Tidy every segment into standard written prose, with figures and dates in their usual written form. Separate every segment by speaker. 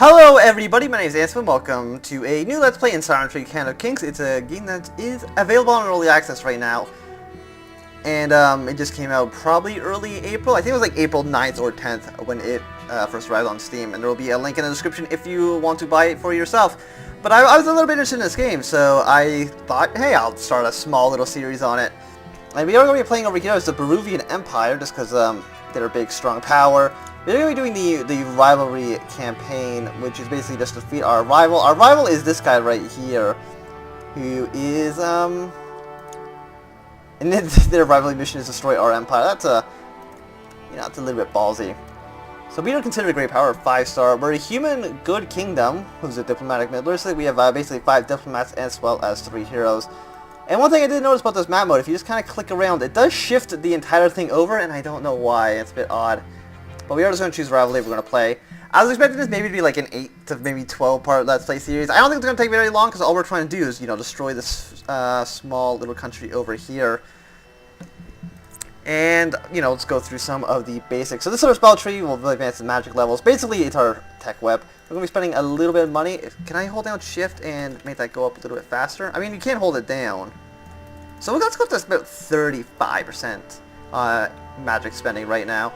Speaker 1: Hello everybody, my name is Anson. Welcome to a new Let's Play in Silent Tree Can of Kings. It's a game that is available on early access right now. And it just came out probably early April. I think it was like April 9th or 10th when it first arrived on Steam. And there will be a link in the description if you want to buy it for yourself. But I was a little bit interested in this game, so I thought, hey, I'll start a small little series on it. And we are going to be playing over here as the Peruvian Empire, just because they're a big, strong power. We're going to be doing the rivalry campaign, which is basically just to defeat our rival. Our rival is this guy right here, who is, and their rivalry mission is destroy our empire. That's that's a little bit ballsy. So we are considered a great power, 5-star. We're a human good kingdom, who's a diplomatic middler. So we have basically 5 diplomats as well as 3 heroes. And one thing I did notice about this map mode, if you just kind of click around, it does shift the entire thing over, and I don't know why. It's a bit odd. But we are just going to choose rivalry we're going to play. I was expecting this maybe to be like an 8 to maybe 12 part Let's Play series. I don't think it's going to take very long because all we're trying to do is, destroy this small little country over here. And, let's go through some of the basics. So this is our spell tree. We'll advance the magic levels. Basically, it's our tech web. We're going to be spending a little bit of money. Can I hold down shift and make that go up a little bit faster? I mean, you can't hold it down. So let's go up to about 35% magic spending right now.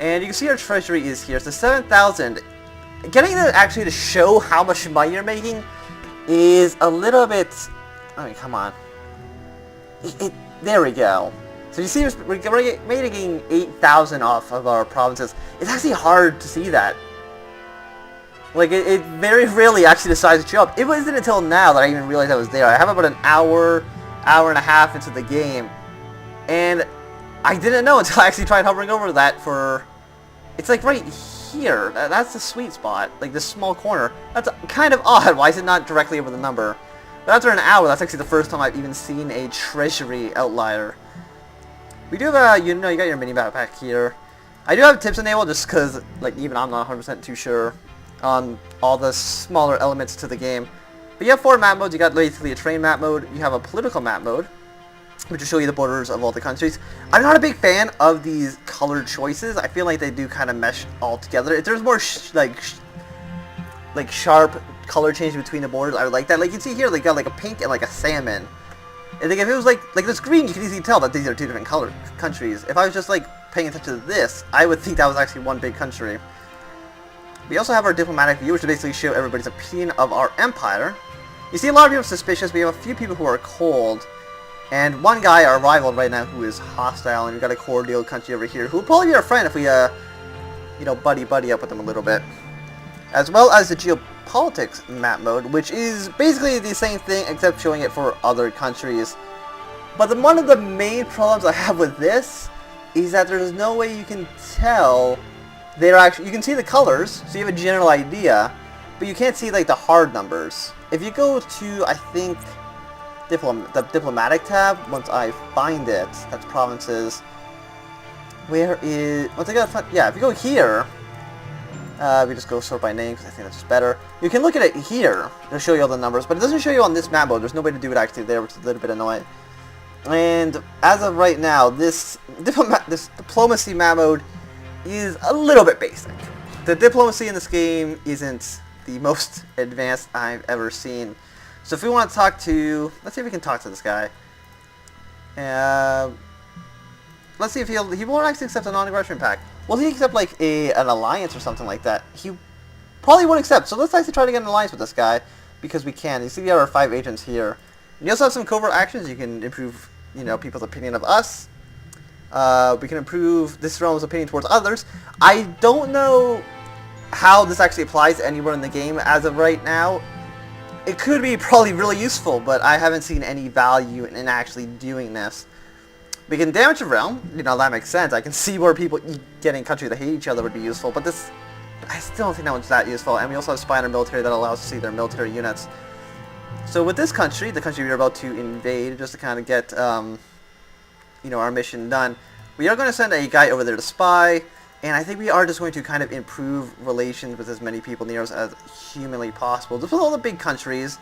Speaker 1: And you can see our treasury is here. So 7,000. Getting it actually to show how much money you're making is a little bit... I mean, come on. There we go. So you see we're making 8,000 off of our provinces. It's actually hard to see that. Like, it very rarely actually decides to show up. It wasn't until now that I even realized I was there. I have about an hour and a half into the game. And I didn't know until I actually tried hovering over that for... It's like right here. That's the sweet spot. Like this small corner. That's kind of odd. Why is it not directly over the number? But after an hour, that's actually the first time I've even seen a treasury outlier. We do have a, you got your mini map back here. I do have tips enabled just because, like, even I'm not 100% too sure on all the smaller elements to the game. But you have 4 map modes. You got basically a terrain map mode. You have a political map mode, which will show you the borders of all the countries. I'm not a big fan of these color choices. I feel like they do kind of mesh all together. If there's more like sharp color change between the borders, I would like that. Like you can see here, they got like a pink and like a salmon. And like if it was like this green, you can easily tell that these are 2 different color countries. If I was just like paying attention to this, I would think that was actually one big country. We also have our diplomatic view, which will basically show everybody's opinion of our empire. You see a lot of people suspicious. We have a few people who are cold. And one guy, our rival right now, who is hostile, and we've got a cordial country over here, who will probably be our friend if we, buddy up with them a little bit. As well as the geopolitics map mode, which is basically the same thing, except showing it for other countries. But one of the main problems I have with this is that there's no way you can tell they're actually... You can see the colors, so you have a general idea, but you can't see, like, the hard numbers. If you go to, I think... the diplomatic tab, once I find it, that's provinces. Where is... Once I got... Yeah, if you go here, we just go sort by name, because I think that's just better. You can look at it here, it'll show you all the numbers, but it doesn't show you on this map mode. There's no way to do it actually there, which is a little bit annoying. And as of right now, this diplomacy map mode is a little bit basic. The diplomacy in this game isn't the most advanced I've ever seen. So if we want to talk to... Let's see if we can talk to this guy. Let's see if he won't actually accept a non-aggression pact. Will he accept like an alliance or something like that? He probably won't accept. So let's actually try to get an alliance with this guy. Because we can. You see we have our 5 agents here. And you also have some covert actions. You can improve, people's opinion of us. We can improve this realm's opinion towards others. I don't know how this actually applies anywhere in the game as of right now. It could be probably really useful, but I haven't seen any value in actually doing this. We can damage a realm, that makes sense. I can see where people getting countries that hate each other would be useful, but this, I still don't think that one's that useful. And we also have spy on our military that allows us to see their military units. So with this country, the country we're about to invade, just to kind of get, our mission done, we are going to send a guy over there to spy. And I think we are just going to kind of improve relations with as many people near us as humanly possible. Just with all the big countries.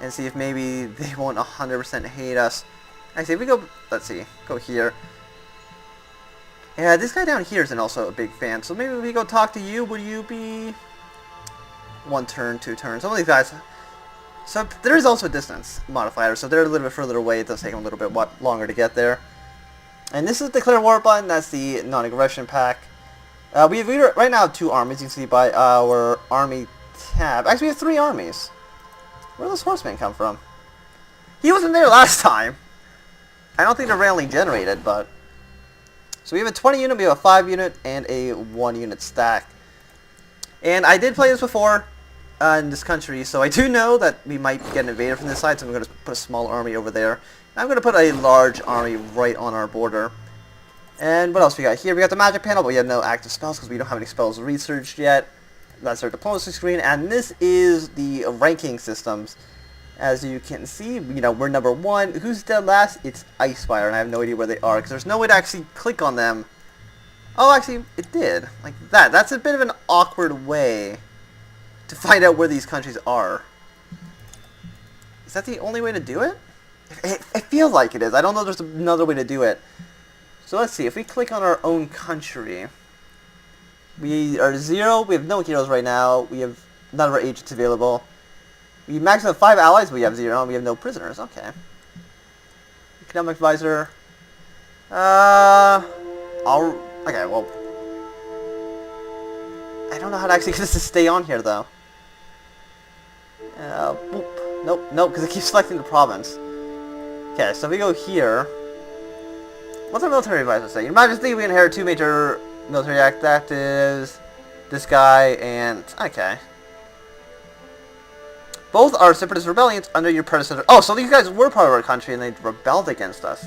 Speaker 1: And see if maybe they won't 100% hate us. Actually, if we go, let's see, go here. Yeah, this guy down here isn't also a big fan, so maybe we go talk to you. Would you be 1 turn, 2 turns? Some of these guys. So there is also a distance modifier, so they're a little bit further away. It does take them a little bit longer to get there. And this is the declare war button. That's the non-aggression pack. We right now have 2 armies. You can see by our army tab. Actually, we have 3 armies. Where did this horseman come from? He wasn't there last time. I don't think they're randomly generated, but... So we have a 20 unit, we have a 5 unit, and a 1 unit stack. And I did play this before in this country, so I do know that we might get invaded from this side, so I'm going to put a small army over there. I'm going to put a large army right on our border. And what else we got here? We got the magic panel, but we have no active spells because we don't have any spells researched yet. That's our diplomacy screen, and this is the ranking systems. As you can see, you know, we're number 1. Who's dead last? It's Icefire, and I have no idea where they are, because there's no way to actually click on them. Oh, actually, it did. Like that. That's a bit of an awkward way to find out where these countries are. Is that the only way to do it? It feels like it is. I don't know if there's another way to do it. So let's see. If we click on our own country, we are 0. We have no heroes right now. We have none of our agents available. We max out 5 allies, but we have 0, and we have no prisoners. Okay. Economic advisor. Okay, well. I don't know how to actually get this to stay on here, though. Boop. Nope, because it keeps selecting the province. Okay, so if we go here. What's our military advisor say? Your Majesty, we inherit 2 major military actives. This guy, and... Okay. Both are separatist rebellions under your predecessor. Oh, so these guys were part of our country and they rebelled against us.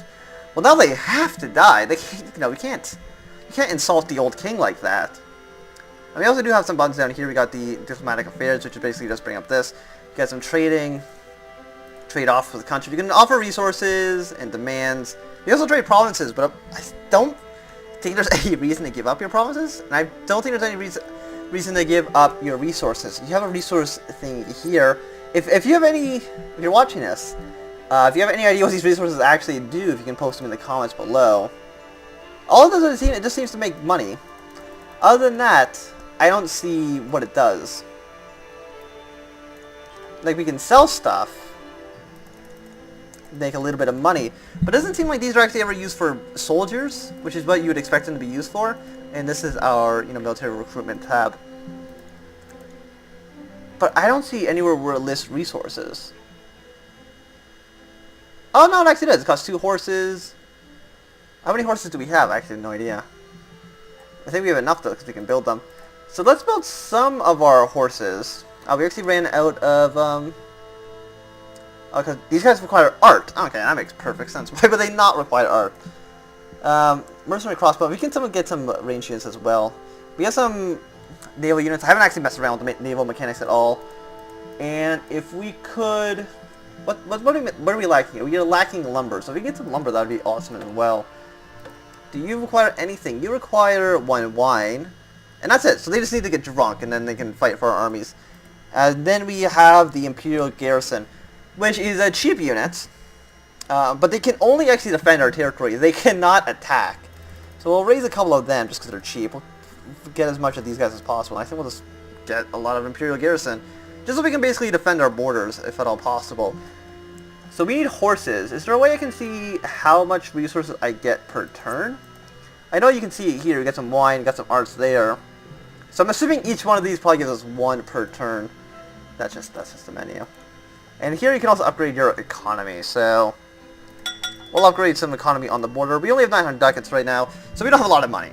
Speaker 1: Well, now they have to die. They, you know, you can't insult the old king like that. And we also do have some buttons down here. We got the diplomatic affairs, which is basically just bring up this. You got some trading, trade off with the country. You can offer resources and demands. You also trade provinces, but I don't think there's any reason to give up your provinces, and I don't think there's any reason to give up your resources. You have a resource thing here. If you have any, if you're watching this, if you have any idea what these resources actually do, if you can post them in the comments below. All it does is it just seems to make money. Other than that, I don't see what it does. Like, we can sell stuff, make a little bit of money, but it doesn't seem like these are actually ever used for soldiers, which is what you would expect them to be used for. And this is our, you know, military recruitment tab. But I don't see anywhere where it lists resources. Oh, no, it actually does. It costs 2 horses. How many horses do we have? I actually have no idea. I think we have enough, though, because we can build them. So let's build some of our horses. We actually ran out of, because these guys require art. Okay, that makes perfect sense. Why would they not require art? Mercenary crossbow. We can get some range units as well. We have some naval units. I haven't actually messed around with the naval mechanics at all. And if we could... What are we lacking? We are lacking lumber. So if we get some lumber, that would be awesome as well. Do you require anything? You require 1 wine. And that's it. So they just need to get drunk, and then they can fight for our armies. And then we have the Imperial Garrison, which is a cheap unit. But they can only actually defend our territory. They cannot attack. So we'll raise a couple of them just because they're cheap. We'll get as much of these guys as possible. I think we'll just get a lot of Imperial Garrison. Just so we can basically defend our borders, if at all possible. So we need horses. Is there a way I can see how much resources I get per turn? I know you can see it here. We got some wine, got some arts there. So I'm assuming each one of these probably gives us 1 per turn. That's just the menu. And here you can also upgrade your economy. So we'll upgrade some economy on the border. We only have 900 ducats right now, so we don't have a lot of money.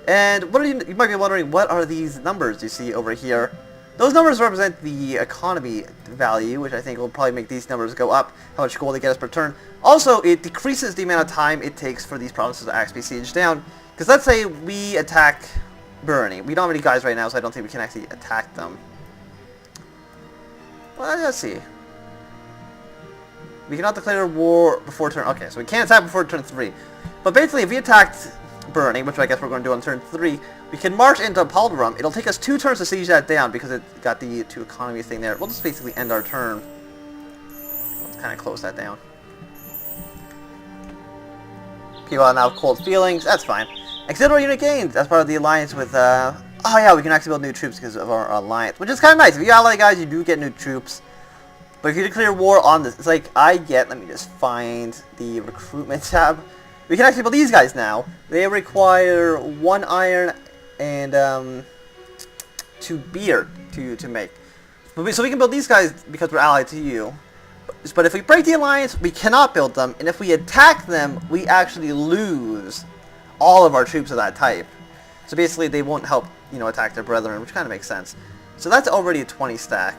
Speaker 1: And what are you might be wondering, what are these numbers you see over here? Those numbers represent the economy value, which I think will probably make these numbers go up, how much gold they get us per turn. Also, it decreases the amount of time it takes for these provinces to actually siege down. Because let's say we attack Burnie. We don't have any guys right now, so I don't think we can actually attack them. Well, let's see. We cannot declare war before turn... Okay, so we can't attack before turn 3. But basically, if we attacked Burnie, which I guess we're going to do on turn 3, we can march into Palderum. It'll take us 2 turns to siege that down because it got the 2 economy thing there. We'll just basically end our turn. Let's kind of close that down. People now have cold feelings. That's fine. Auxiliary unit gains as part of the alliance with, oh yeah, we can actually build new troops because of our alliance, which is kind of nice. If you ally guys, you do get new troops. But if you declare war on this, it's like I get, let me just find the recruitment tab. We can actually build these guys now. They require 1 iron and 2 beer to make. So we can build these guys because we're allied to you. But if we break the alliance, we cannot build them. And if we attack them, we actually lose all of our troops of that type. So basically they won't help, you know, attack their brethren, which kind of makes sense. So that's already a 20 stack.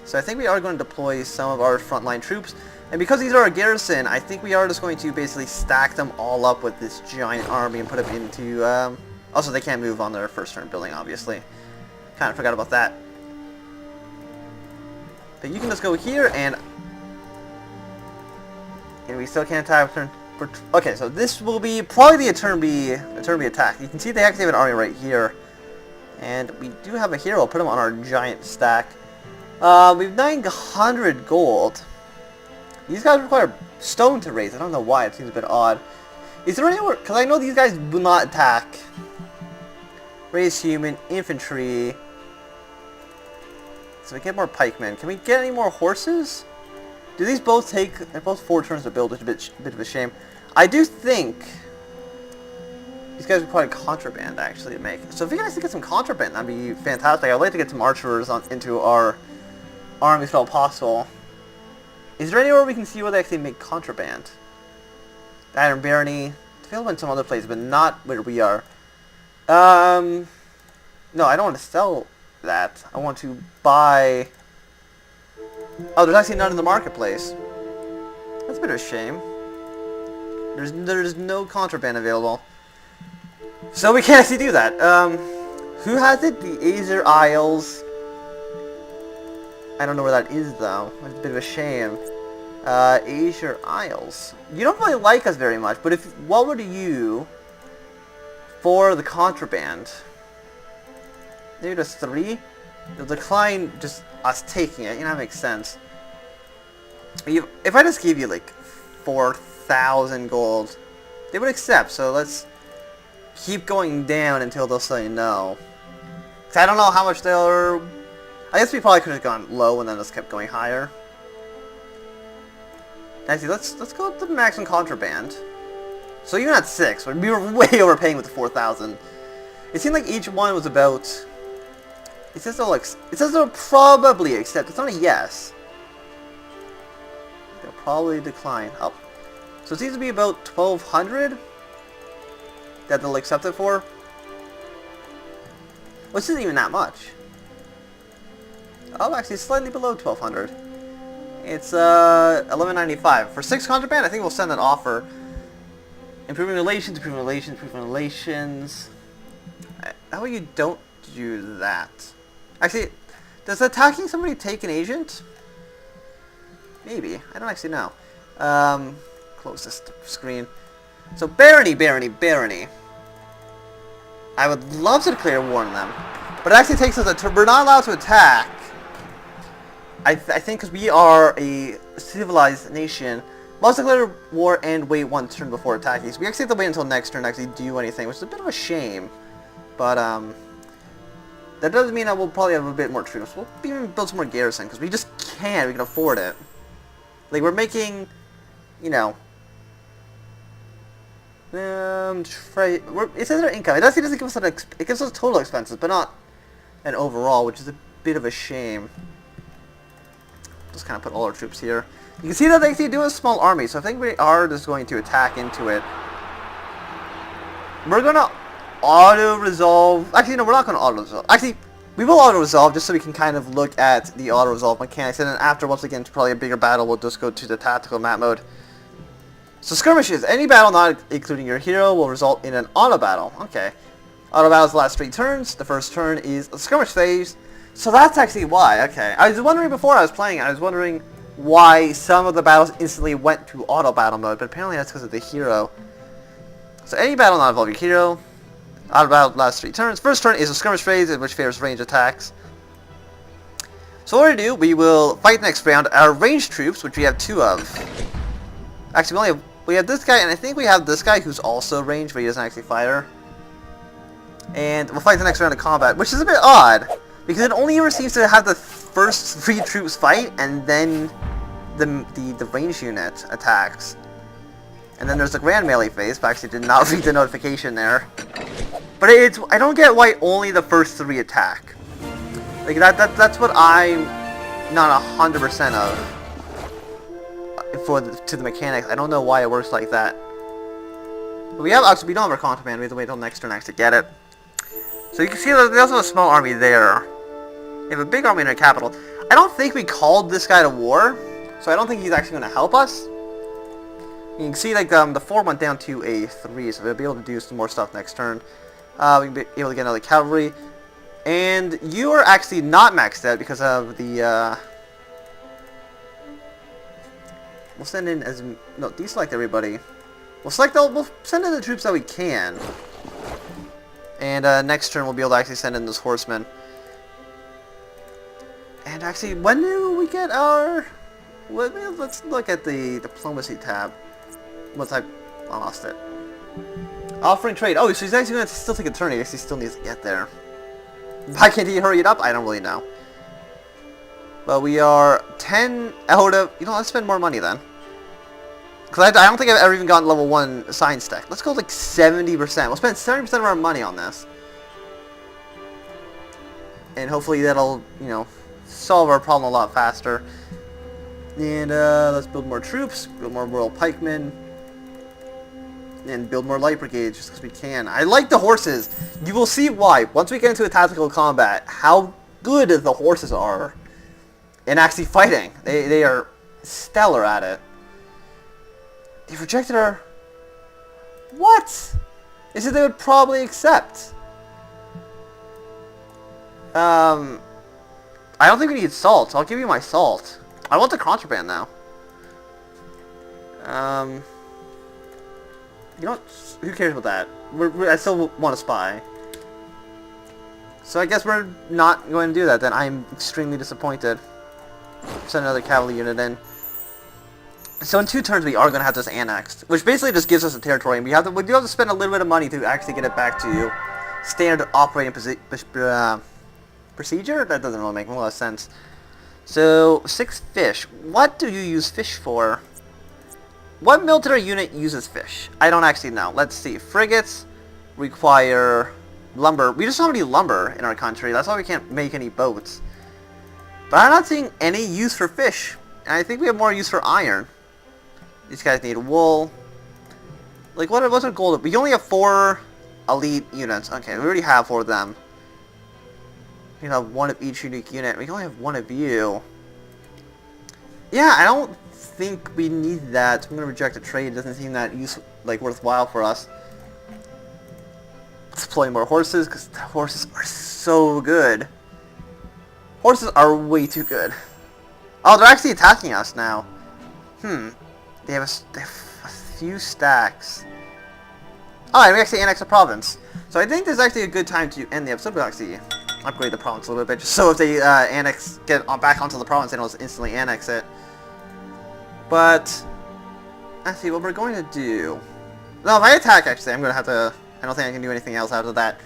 Speaker 1: So I think we are going to deploy some of our frontline troops. And because these are a garrison, I think we are just going to basically stack them all up with this giant army and put them into... also, they can't move on their first turn building, obviously. Kind of forgot about that. But you can just go here and we still can't attack turn... Okay, so this will be probably a turn B attack. You can see they actually have an army right here. And we do have a hero. I'll put him on our giant stack. We have 900 gold. These guys require stone to raise. I don't know why. It seems a bit odd. Is there anywhere... Because I know these guys will not attack. Raise human, infantry. So we get more pikemen. Can we get any more horses? Do these both take... They're both 4 turns to build, which is a bit of a shame. I do think... These guys require contraband, actually, to make. So if you guys can get some contraband, that'd be fantastic. I'd like to get some archers into our army if at all possible. Is there anywhere we can see where they actually make contraband? Iron Barony. It's available in some other places, but not where we are. No, I don't want to sell that. I want to buy... Oh, there's actually none in the marketplace. That's a bit of a shame. There's no contraband available. So we can't actually do that. Who has it? The Azer Isles. I don't know where that is, though. It's a bit of a shame. Azer Isles. You don't really like us very much, but if what would you for the contraband? Maybe just 3? They'll decline just us taking it. You know, that makes sense. If I just give you like 4,000 gold, they would accept. So let's keep going down until they'll say no. 'Cause I don't know how much they'll... I guess we probably could have gone low and then just kept going higher. Actually, let's go with the maximum contraband. So even at 6, we were way overpaying with the 4,000. It seemed like each one was about... It says they'll probably accept. It's not a yes. They'll probably decline. Oh. So it seems to be about 1,200 that they'll accept it for. Which isn't even that much. Oh, actually, slightly below 1,200. It's 1195 for 6 contraband. I think we'll send an offer. Improving relations, improving relations, improving relations. How about you don't do that? Actually, does attacking somebody take an agent? Maybe. I don't actually know. Close this screen. So barony, barony, barony. I would love to declare war on them, but it actually takes us a turn. We're not allowed to attack. I think because we are a civilized nation, must declare war and wait 1 turn before attacking. So we actually have to wait until next turn to actually do anything, which is a bit of a shame. But that doesn't mean that we'll probably have a bit more troops. We'll even build some more garrison because we just can't. We can afford it. Like we're making, you know. It says our income. It actually doesn't give us it gives us total expenses, but not an overall, which is a bit of a shame. Just kind of put all our troops here. You can see that they actually do a small army, so I think we are just going to attack into it. We're gonna auto-resolve. Actually, no, we're not gonna auto-resolve. Actually, we will auto-resolve just so we can kind of look at the auto-resolve mechanics, and then after, once again, probably a bigger battle, we'll just go to the tactical map mode. So skirmishes. Any battle not including your hero will result in an auto battle. Okay. Auto battles last 3 turns. The first turn is a skirmish phase. So that's actually why. Okay. I was wondering before I was playing, I was wondering why some of the battles instantly went to auto battle mode, but apparently that's because of the hero. So any battle not involving your hero. Auto battle lasts 3 turns. First turn is a skirmish phase in which favors range attacks. So what we will fight next round our ranged troops, which we have 2 of. Actually, we only have We have this guy, and I think we have this guy who's also ranged, but he doesn't actually fire. And we'll fight the next round of combat, which is a bit odd, because it only ever seems to have the first 3 troops fight, and then the range unit attacks. And then there's the grand melee phase, but I actually did not read the notification there. But I don't get why only the first 3 attack. Like that's what I'm not 100% of to the mechanics. I don't know why it works like that. But we don't have our contraband. We have to wait until next turn to get it. So you can see there's also a small army there. We have a big army in our capital. I don't think we called this guy to war, so I don't think he's actually going to help us. You can see like the 4 went down to a 3, so we'll be able to do some more stuff next turn. We can be able to get another cavalry. And you are actually not maxed out because of the... We'll send in as... No, deselect everybody. We'll send in the troops that we can. And next turn we'll be able to actually send in those horsemen. And actually, when do we get our... Let's look at the diplomacy tab. Once I lost it. Offering trade. Oh, so he's actually going to still take a turn. I guess he still needs to get there. Why can't he hurry it up? I don't really know. But we are 10 out of... You know, let's spend more money then. Because I don't think I've ever even gotten level 1 science stack. Let's go like 70%. We'll spend 70% of our money on this. And hopefully that'll, you know, solve our problem a lot faster. And let's build more troops, build more royal pikemen, and build more light brigades just because we can. I like the horses. You will see why once we get into a tactical combat how good the horses are in actually fighting. They are stellar at it. They've rejected our... What? They said they would probably accept. I don't think we need salt. I'll give you my salt. I want the contraband now. You know what? Who cares about that? I still want to spy. So I guess we're not going to do that then. I'm extremely disappointed. Send another cavalry unit in. So in 2 turns we are going to have this annexed, which basically just gives us a territory, and we do have to spend a little bit of money to actually get it back to standard operating procedure. That doesn't really make a lot of sense. So 6 fish. What do you use fish for? What military unit uses fish? I don't actually know. Let's see. Frigates require lumber. We just don't have any lumber in our country. That's why we can't make any boats. But I'm not seeing any use for fish. And I think we have more use for iron. These guys need wool. Like, what's our goal? We only have 4 elite units. Okay, we already have 4 of them. You know, 1 of each unique unit. We can only have 1 of you. Yeah, I don't think we need that. I'm gonna reject a trade. It doesn't seem that worthwhile for us. Let's deploy more horses because the horses are so good. Horses are way too good. Oh, they're actually attacking us now. They have a few stacks. Alright, we actually annexed a province. So I think this is actually a good time to end the episode. We'll actually upgrade the province a little bit, just so if they get back onto the province, they don't just instantly annex it. But actually, what we're going to do... No, if I attack, actually, I'm going to have to... I don't think I can do anything else out of that.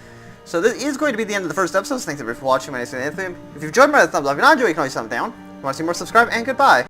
Speaker 1: So this is going to be the end of the first episode. So thanks everybody for watching. My name is Anthony. If you've enjoyed, thumbs up. If you're not enjoying, you can always thumbs down. If you want to see more, subscribe, and goodbye.